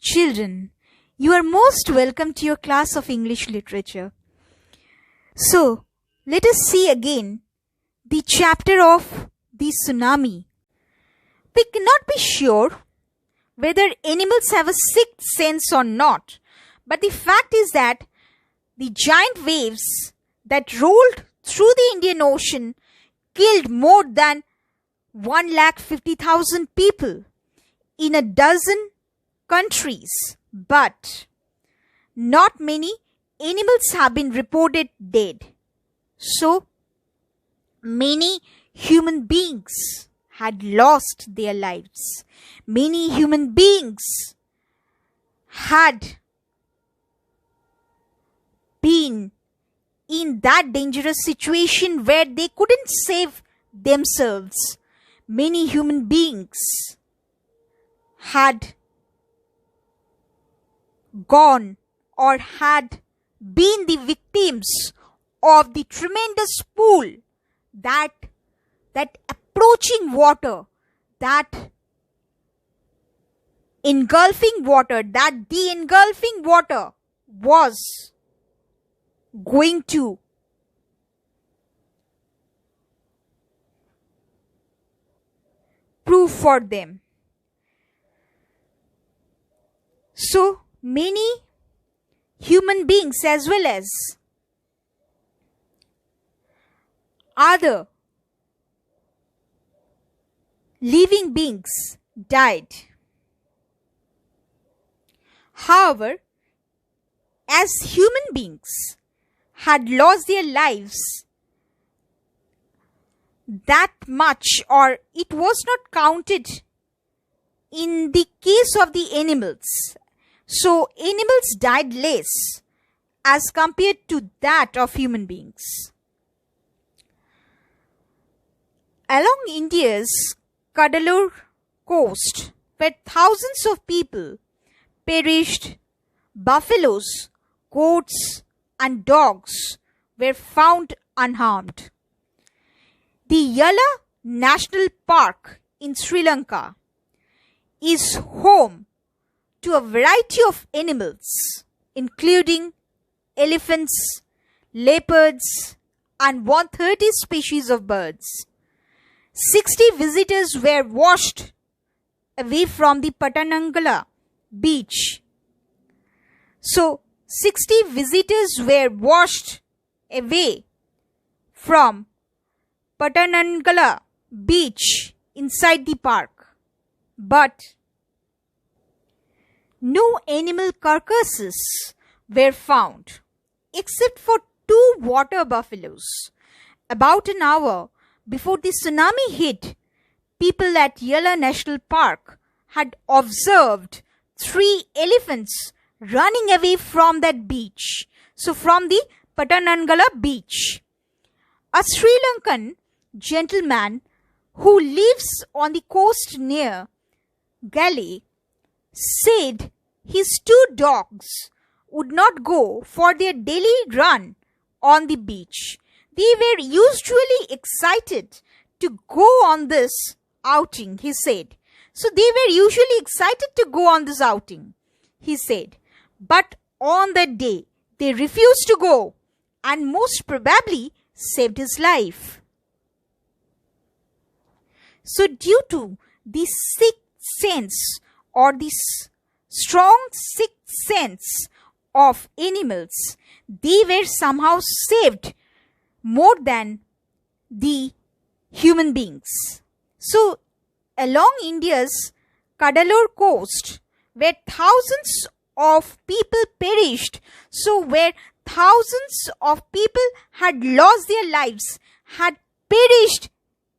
Children, you are most welcome to your class of English literature. So, let us see again the chapter of the tsunami. We cannot be sure whether animals have a sixth sense or not, but the fact is that the giant waves that rolled through the Indian Ocean killed more than 150,000 people in a dozen countries, but not many animals have been reported dead. So many human beings had lost their lives. Many human beings had been in that dangerous situation where they couldn't save themselves. Many human beings had gone or had been the victims of the tremendous pool that approaching water, that engulfing water, that the engulfing water was going to prove for them. So many human beings as well as other living beings died. However, as human beings had lost their lives that much, or it was not counted in the case of the animals. So animals died less as compared to that of human beings. Along India's Cuddalore coast, where thousands of people perished, buffaloes, goats, and dogs were found unharmed. The Yala National Park in Sri Lanka is home to a variety of animals, including elephants, leopards, and 130 species of birds. 60 visitors were washed away from the Patanangala beach. So, 60 visitors were washed away from Patanangala beach inside the park. But no animal carcasses were found except for 2 water buffaloes. About an hour before the tsunami hit, people at Yala National Park had observed 3 elephants running away from that beach. So from the Patanangala beach. A Sri Lankan gentleman who lives on the coast near Galle said his 2 dogs would not go for their daily run on the beach. They were usually excited to go on this outing, he said. So they were usually excited to go on this outing, he said. But on that day, they refused to go and most probably saved his life. So due to the sixth sense or this strong sixth sense of animals, they were somehow saved more than the human beings. So along India's Cuddalore coast, where thousands of people perished, so where thousands of people had lost their lives, had perished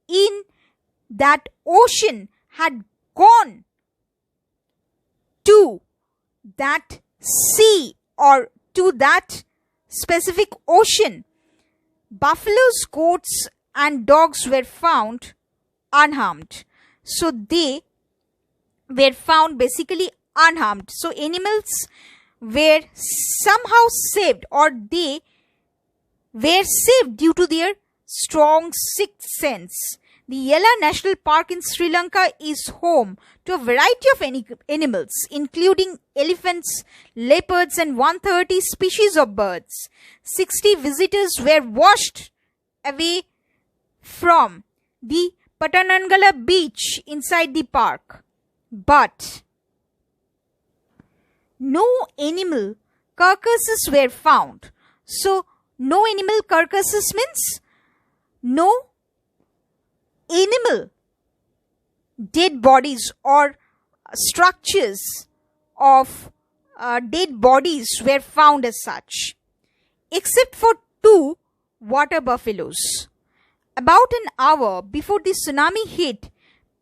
in that ocean, had gone to that sea or to that specific ocean, buffaloes, goats, and dogs were found unharmed. So they were found basically unharmed. So animals were somehow saved, or they were saved due to their strong sixth sense. the Yala National Park in Sri Lanka is home to a variety of animals, including elephants, leopards, and 130 species of birds. 60 visitors were washed away from the Patanangala beach inside the park. But no animal carcasses were found. So, no animal carcasses means no animal dead bodies or structures of dead bodies were found as such, except for 2 water buffaloes. About an hour before the tsunami hit,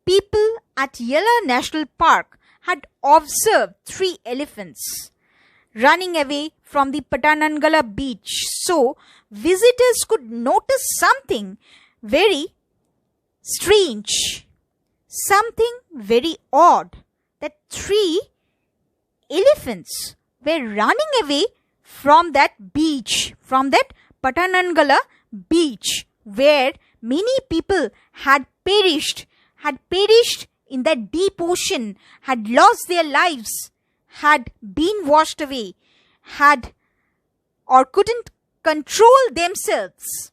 people at Yala National Park had observed 3 elephants running away from the Patanangala beach. So, visitors could notice something very strange, something very odd, that 3 elephants were running away from that beach, from that Patanangala beach, where many people had perished in that deep ocean, had lost their lives, had been washed away, had or couldn't control themselves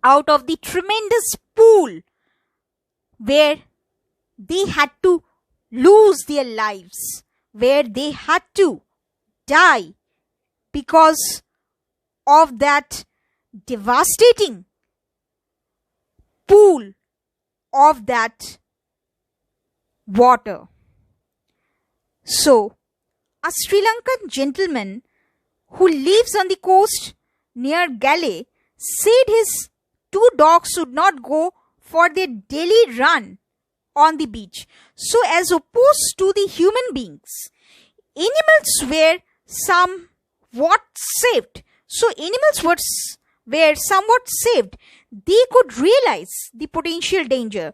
out of the tremendous pool where they had to lose their lives, where they had to die because of that devastating pool of that water. So, a Sri Lankan gentleman who lives on the coast near Galle said his 2 dogs would not go for their daily run on the beach. So, as opposed to the human beings, animals were somewhat saved. So, animals were somewhat saved. They could realize the potential danger,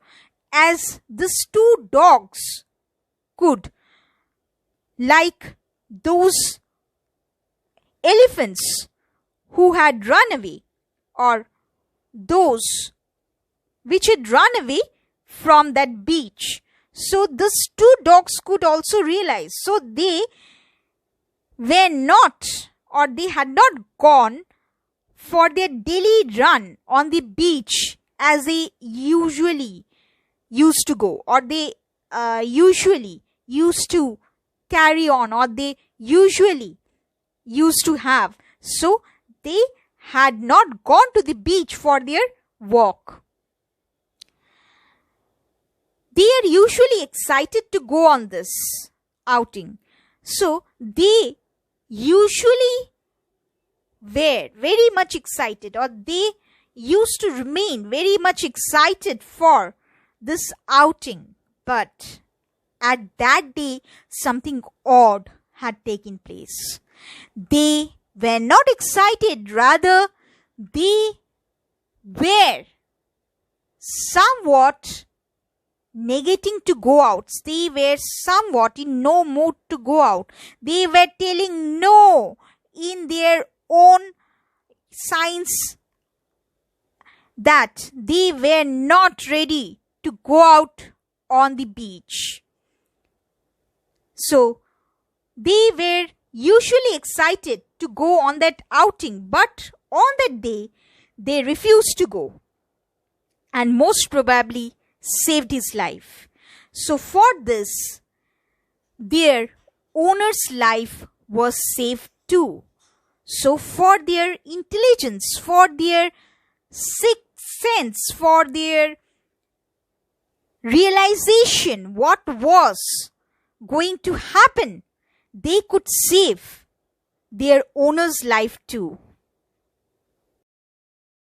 as these 2 dogs could, like those elephants who had run away, or those which had run away from that beach. So these 2 dogs could also realize. So they were not, or they had not gone for their daily run on the beach as they usually used to go, or they usually used to carry on, or they usually used to have. So they had not gone to the beach for their walk. They are usually excited to go on this outing. So they usually were very much excited, or they used to remain very much excited for this outing. But at that day, something odd had taken place. They were not excited, rather they were somewhat negating to go out. They were somewhat in no mood to go out. They were telling no in their own signs that they were not ready to go out on the beach. So they were usually excited to go on that outing, but on that day they refused to go, and most probably saved his life. So for this, their owner's life was saved too. So for their intelligence, for their sixth sense, for their realization what was going to happen, they could save their owner's life too.